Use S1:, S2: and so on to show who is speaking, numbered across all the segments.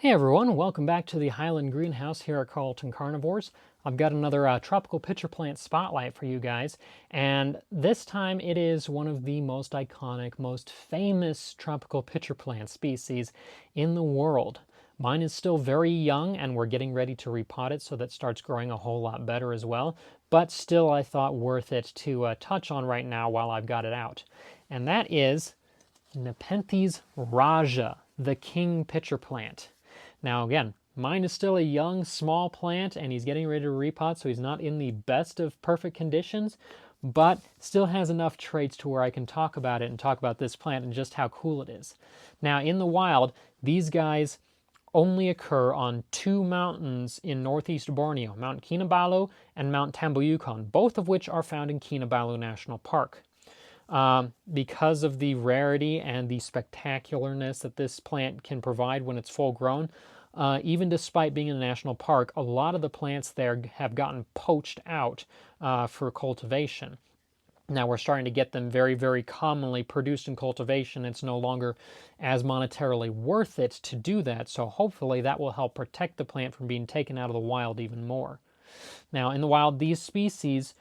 S1: Hey everyone, welcome back to the Highland Greenhouse here at Carlton Carnivores. I've got another tropical pitcher plant spotlight for you guys, and this time it is one of the most iconic, most famous tropical pitcher plant species in the world. Mine is still very young, and we're getting ready to repot it so that it starts growing a whole lot better as well, but still I thought worth it to touch on right now while I've got it out. And that is Nepenthes rajah, the king pitcher plant. Now again, mine is still a young, small plant, and he's getting ready to repot, so he's not in the best of perfect conditions, but still has enough traits to where I can talk about it and talk about this plant and just how cool it is. Now, in the wild, these guys only occur on two mountains in northeast Borneo, Mount Kinabalu and Mount Tambuyukan, both of which are found in Kinabalu National Park. Because of the rarity and the spectacularness that this plant can provide when it's full grown, even despite being in a national park, a lot of the plants there have gotten poached out for cultivation. Now we're starting to get them very, very commonly produced in cultivation. It's no longer as monetarily worth it to do that, so hopefully that will help protect the plant from being taken out of the wild even more. Now in the wild, these species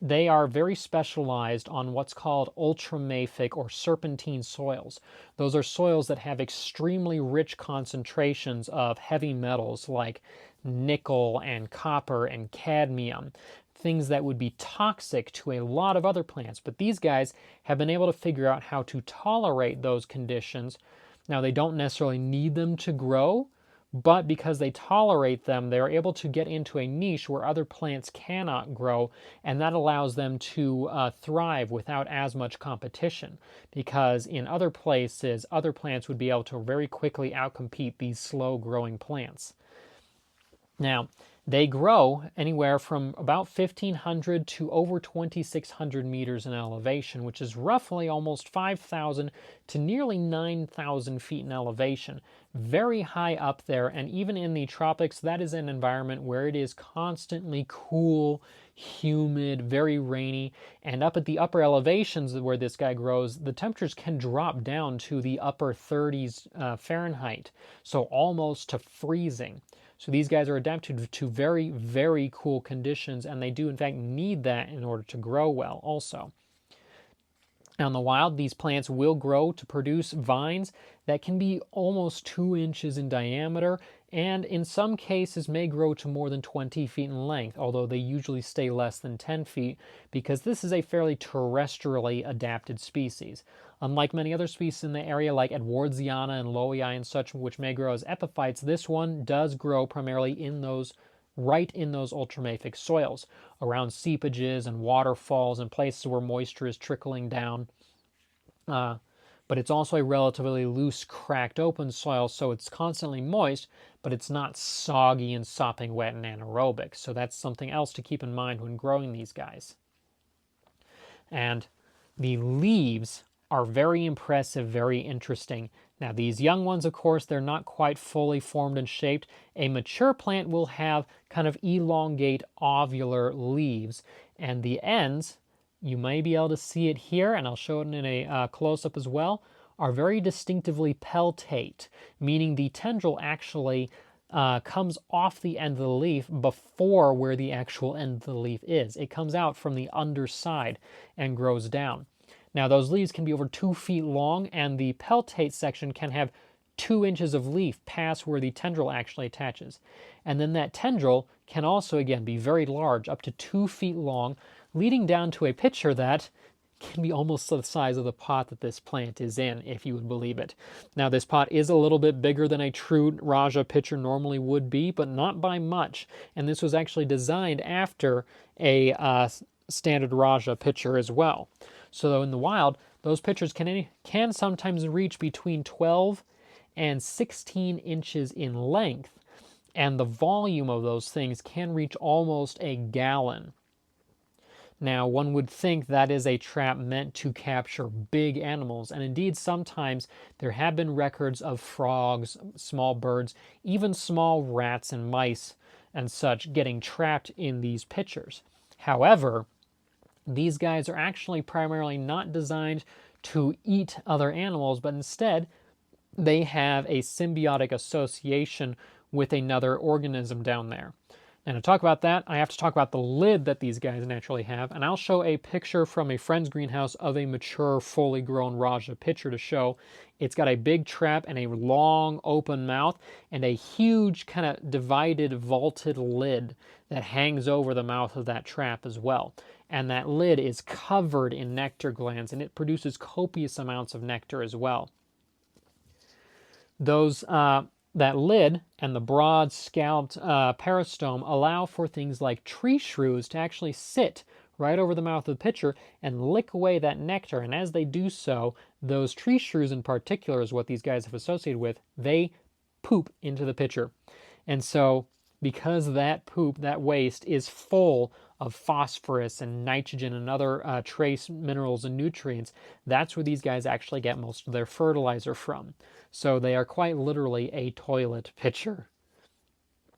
S1: they are very specialized on what's called ultramafic or serpentine soils. Those are soils that have extremely rich concentrations of heavy metals like nickel and copper and cadmium, things that would be toxic to a lot of other plants. But these guys have been able to figure out how to tolerate those conditions. Now, they don't necessarily need them to grow, but because they tolerate them, they're able to get into a niche where other plants cannot grow, and that allows them to thrive without as much competition. Because in other places, other plants would be able to very quickly outcompete these slow-growing plants. Now, they grow anywhere from about 1,500 to over 2,600 meters in elevation, which is roughly almost 5,000 to nearly 9,000 feet in elevation. Very high up there, and even in the tropics, that is an environment where it is constantly cool, humid, very rainy, and up at the upper elevations where this guy grows, the temperatures can drop down to the upper 30s Fahrenheit, so almost to freezing. So these guys are adapted to very, very cool conditions, and they do in fact need that in order to grow well also. Now in the wild, these plants will grow to produce vines that can be almost 2 inches in diameter, and in some cases may grow to more than 20 feet in length, although they usually stay less than 10 feet, because this is a fairly terrestrially adapted species. Unlike many other species in the area like Edwardiana and Lowii and such, which may grow as epiphytes, this one does grow primarily in those ultramafic soils, around seepages and waterfalls and places where moisture is trickling down. But it's also a relatively loose, cracked, open soil, so it's constantly moist, but it's not soggy and sopping wet and anaerobic. So that's something else to keep in mind when growing these guys. And the leaves are very impressive, very interesting. Now these young ones, of course, they're not quite fully formed and shaped. A mature plant will have kind of elongate ovular leaves, and the ends, you may be able to see it here, and I'll show it in a close-up as well, are very distinctively peltate, meaning the tendril actually comes off the end of the leaf before where the actual end of the leaf is. It comes out from the underside and grows down. Now those leaves can be over 2 feet long, and the peltate section can have 2 inches of leaf past where the tendril actually attaches. And then that tendril can also, again, be very large, up to 2 feet long, leading down to a pitcher that can be almost the size of the pot that this plant is in, if you would believe it. Now this pot is a little bit bigger than a true rajah pitcher normally would be, but not by much. And this was actually designed after a standard rajah pitcher as well. So in the wild, those pitchers can sometimes reach between 12 and 16 inches in length, and the volume of those things can reach almost a gallon. Now, one would think that is a trap meant to capture big animals, and indeed sometimes there have been records of frogs, small birds, even small rats and mice and such getting trapped in these pitchers. However, these guys are actually primarily not designed to eat other animals, but instead they have a symbiotic association with another organism down there. And to talk about that, I have to talk about the lid that these guys naturally have, and I'll show a picture from a friend's greenhouse of a mature, fully grown rajah pitcher to show. It's got a big trap and a long open mouth and a huge kind of divided vaulted lid that hangs over the mouth of that trap as well. And that lid is covered in nectar glands, and it produces copious amounts of nectar as well. Those that lid and the broad scalloped peristome allow for things like tree shrews to actually sit right over the mouth of the pitcher and lick away that nectar. And as they do so, those tree shrews in particular is what these guys have associated with. They poop into the pitcher. And so because that poop, that waste, is full of phosphorus and nitrogen and other trace minerals and nutrients, that's where these guys actually get most of their fertilizer from. So they are quite literally a toilet pitcher.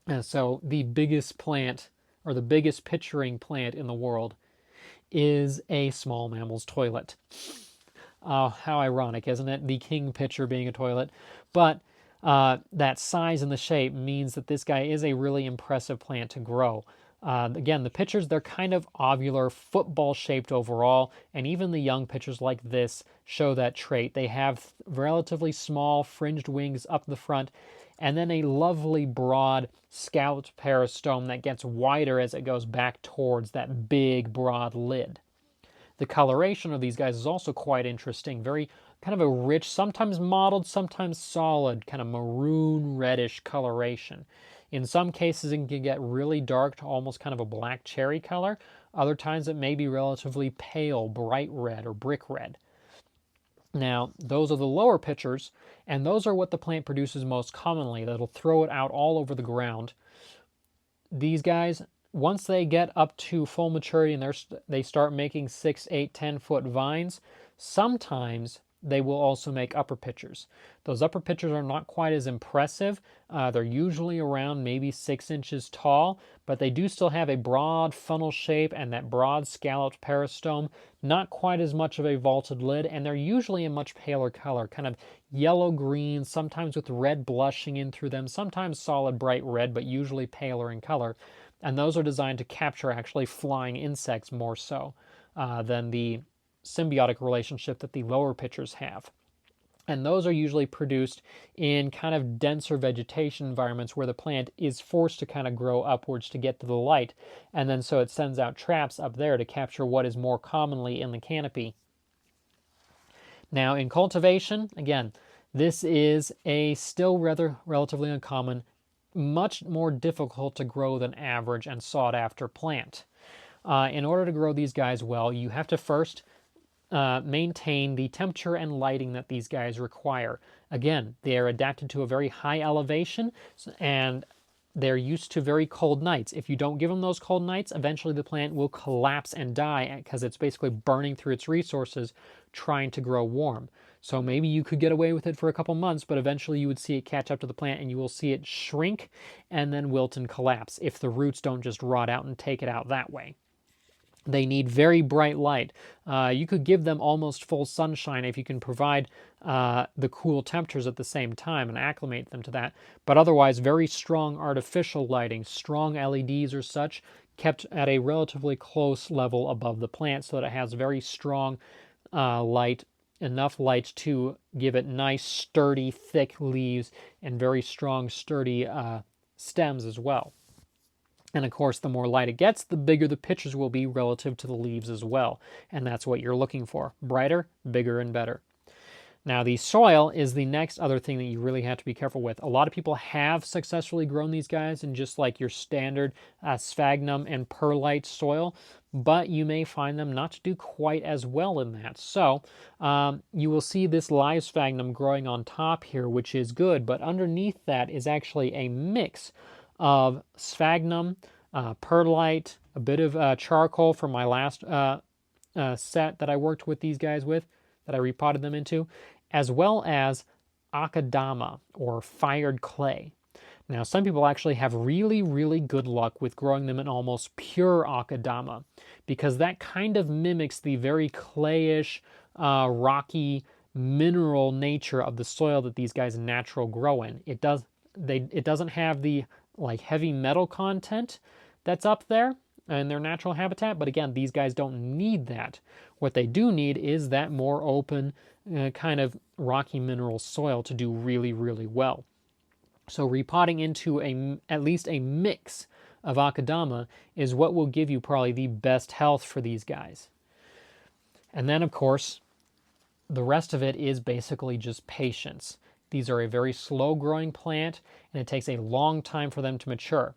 S1: And so the biggest plant, or the biggest pitchering plant in the world, is a small mammal's toilet. How ironic, isn't it? The king pitcher being a toilet. But that size and the shape means that this guy is a really impressive plant to grow. Again, the pitchers, they're kind of ovular, football-shaped overall, and even the young pitchers like this show that trait. They have relatively small fringed wings up the front, and then a lovely broad scalloped peristome that gets wider as it goes back towards that big broad lid. The coloration of these guys is also quite interesting. Very kind of a rich, sometimes mottled, sometimes solid, kind of maroon reddish coloration. In some cases, it can get really dark to almost kind of a black cherry color. Other times, it may be relatively pale, bright red, or brick red. Now, those are the lower pitchers, and those are what the plant produces most commonly. That'll throw it out all over the ground. These guys, once they get up to full maturity and they start making 6, 8, 10-foot vines, sometimes they will also make upper pitchers. Those upper pitchers are not quite as impressive. They're usually around maybe 6 inches tall, but they do still have a broad funnel shape and that broad scalloped peristome, not quite as much of a vaulted lid, and they're usually a much paler color, kind of yellow-green, sometimes with red blushing in through them, sometimes solid bright red, but usually paler in color. And those are designed to capture actually flying insects more so than the symbiotic relationship that the lower pitchers have. And those are usually produced in kind of denser vegetation environments where the plant is forced to kind of grow upwards to get to the light. And then so it sends out traps up there to capture what is more commonly in the canopy. Now in cultivation, again, this is a still relatively uncommon, much more difficult to grow than average and sought after plant. In order to grow these guys well, you have to first maintain the temperature and lighting that these guys require. Again, they are adapted to a very high elevation and they're used to very cold nights. If you don't give them those cold nights, eventually the plant will collapse and die because it's basically burning through its resources trying to grow warm. So maybe you could get away with it for a couple months, but eventually you would see it catch up to the plant and you will see it shrink and then wilt and collapse if the roots don't just rot out and take it out that way. They need very bright light. You could give them almost full sunshine if you can provide the cool temperatures at the same time and acclimate them to that. But otherwise, very strong artificial lighting, strong LEDs or such, kept at a relatively close level above the plant so that it has very strong light, enough light to give it nice, sturdy, thick leaves and very strong, sturdy stems as well. And of course, the more light it gets, the bigger the pitchers will be relative to the leaves as well. And that's what you're looking for. Brighter, bigger, and better. Now, the soil is the next other thing that you really have to be careful with. A lot of people have successfully grown these guys in just like your standard sphagnum and perlite soil, but you may find them not to do quite as well in that. So you will see this live sphagnum growing on top here, which is good, but underneath that is actually a mix of sphagnum, perlite, a bit of charcoal from my last set that I worked with these guys with, that I repotted them into, as well as akadama, or fired clay. Now, some people actually have really, really good luck with growing them in almost pure akadama, because that kind of mimics the very clayish, rocky mineral nature of the soil that these guys natural grow in. It doesn't have the like heavy metal content that's up there in their natural habitat, but again, these guys don't need that. What they do need is that more open kind of rocky mineral soil to do really, really well. So repotting into at least a mix of Akadama is what will give you probably the best health for these guys. And then, of course, the rest of it is basically just patience. These are a very slow growing plant, and it takes a long time for them to mature.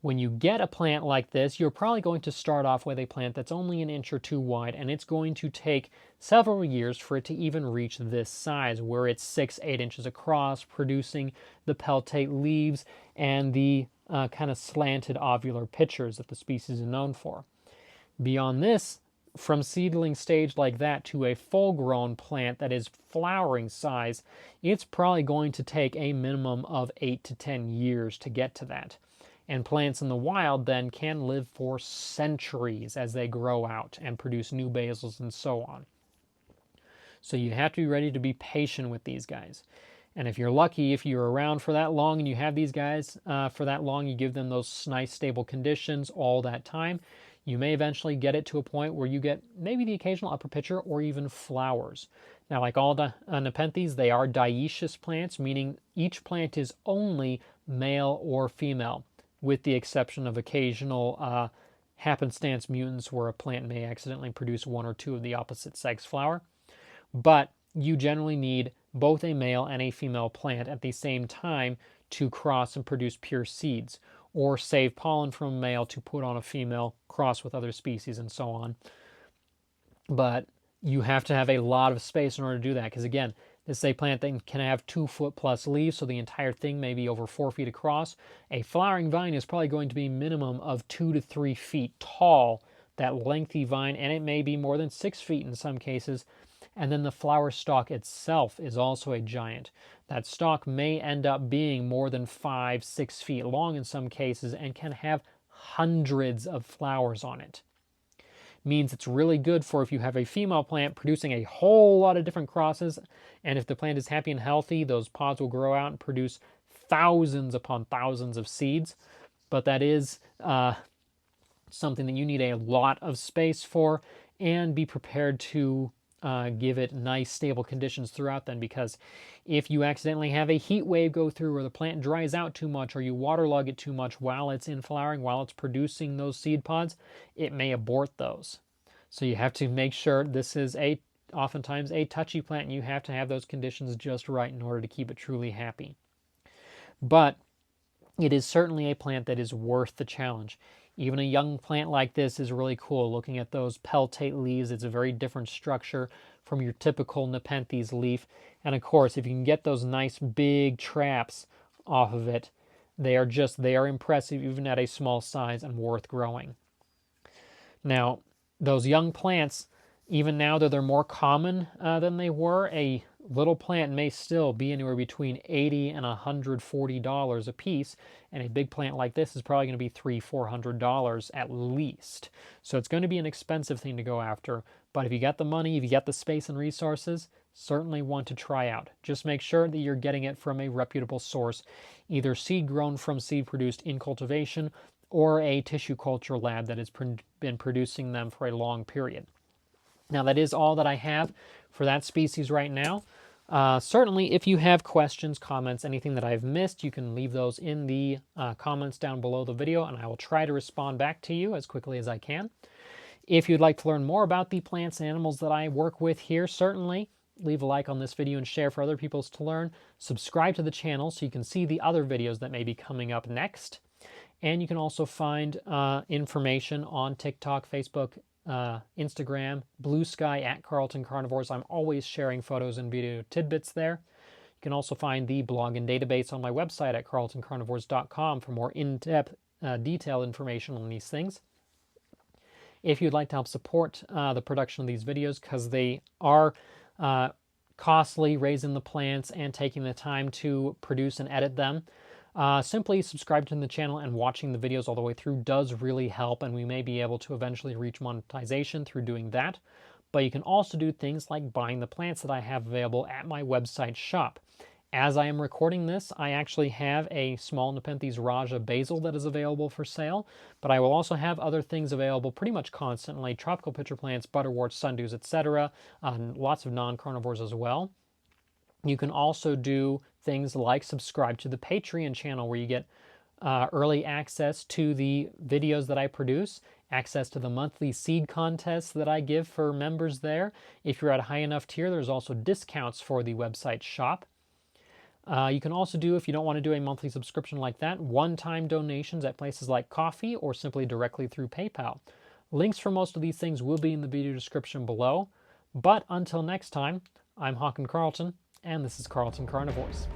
S1: When you get a plant like this, you're probably going to start off with a plant that's only an inch or two wide, and it's going to take several years for it to even reach this size, where it's 6-8 inches across, producing the peltate leaves and the kind of slanted ovular pitchers that the species is known for. Beyond this, from seedling stage like that to a full-grown plant that is flowering size, it's probably going to take a minimum of 8 to 10 years to get to that. And plants in the wild then can live for centuries as they grow out and produce new basils and so on. So you have to be ready to be patient with these guys. And if you're lucky, if you're around for that long and you have these guys for that long, you give them those nice stable conditions all that time, you may eventually get it to a point where you get maybe the occasional upper pitcher or even flowers. Now, like all the Nepenthes, they are dioecious plants, meaning each plant is only male or female, with the exception of occasional happenstance mutants where a plant may accidentally produce one or two of the opposite sex flower. But you generally need both a male and a female plant at the same time to cross and produce pure seeds, or save pollen from a male to put on a female, cross with other species, and so on. But you have to have a lot of space in order to do that, because again, this is a plant that can have 2 foot plus leaves, so the entire thing may be over 4 feet across. A flowering vine is probably going to be minimum of 2 to 3 feet tall, that lengthy vine, and it may be more than 6 feet in some cases. And then the flower stalk itself is also a giant. That stalk may end up being more than 5-6 feet long in some cases and can have hundreds of flowers on it. Means it's really good for if you have a female plant producing a whole lot of different crosses, and if the plant is happy and healthy, those pods will grow out and produce thousands upon thousands of seeds. But that is something that you need a lot of space for, and be prepared to give it nice stable conditions throughout then, because if you accidentally have a heat wave go through, or the plant dries out too much, or you waterlog it too much while it's in flowering, while it's producing those seed pods, it may abort those. So you have to make sure this is oftentimes a touchy plant, and you have to have those conditions just right in order to keep it truly happy. But it is certainly a plant that is worth the challenge. Even a young plant like this is really cool. Looking at those peltate leaves, it's a very different structure from your typical Nepenthes leaf. And of course, if you can get those nice big traps off of it, they are impressive even at a small size and worth growing. Now, those young plants, even now that they're more common than they were, a little plant may still be anywhere between $80 and $140 a piece, and a big plant like this is probably going to be $300-400 at least. So it's going to be an expensive thing to go after, but if you got the money, if you got the space and resources, certainly want to try out. Just make sure that you're getting it from a reputable source, either seed grown from seed produced in cultivation, or a tissue culture lab that has been producing them for a long period. Now, that is all that I have for that species right now. Certainly, if you have questions, comments, anything that I've missed, you can leave those in the comments down below the video, and I will try to respond back to you as quickly as I can. If you'd like to learn more about the plants and animals that I work with here, certainly leave a like on this video and share for other people to learn. Subscribe to the channel so you can see the other videos that may be coming up next. And you can also find information on TikTok, Facebook, Instagram, Blue Sky at Carlton Carnivores. I'm always sharing photos and video tidbits there. You can also find the blog and database on my website at carltoncarnivores.com for more in-depth, detailed information on these things. If you'd like to help support the production of these videos, because they are costly, raising the plants and taking the time to produce and edit them, simply subscribe to the channel and watching the videos all the way through does really help, and we may be able to eventually reach monetization through doing that. but you can also do things like buying the plants that I have available at my website shop. As I am recording this, I actually have a small Nepenthes rajah basil that is available for sale, but I will also have other things available pretty much constantly, tropical pitcher plants, butterworts, sundews, etc., lots of non-carnivores as well. You can also do things like subscribe to the Patreon channel where you get early access to the videos that I produce, access to the monthly seed contests that I give for members there. If you're at a high enough tier, there's also discounts for the website shop. You can also do, if you don't want to do a monthly subscription like that, one-time donations at places like Coffee or simply directly through PayPal. Links for most of these things will be in the video description below. But until next time, I'm Hawken Carlton, and this is Carlton Carnivores.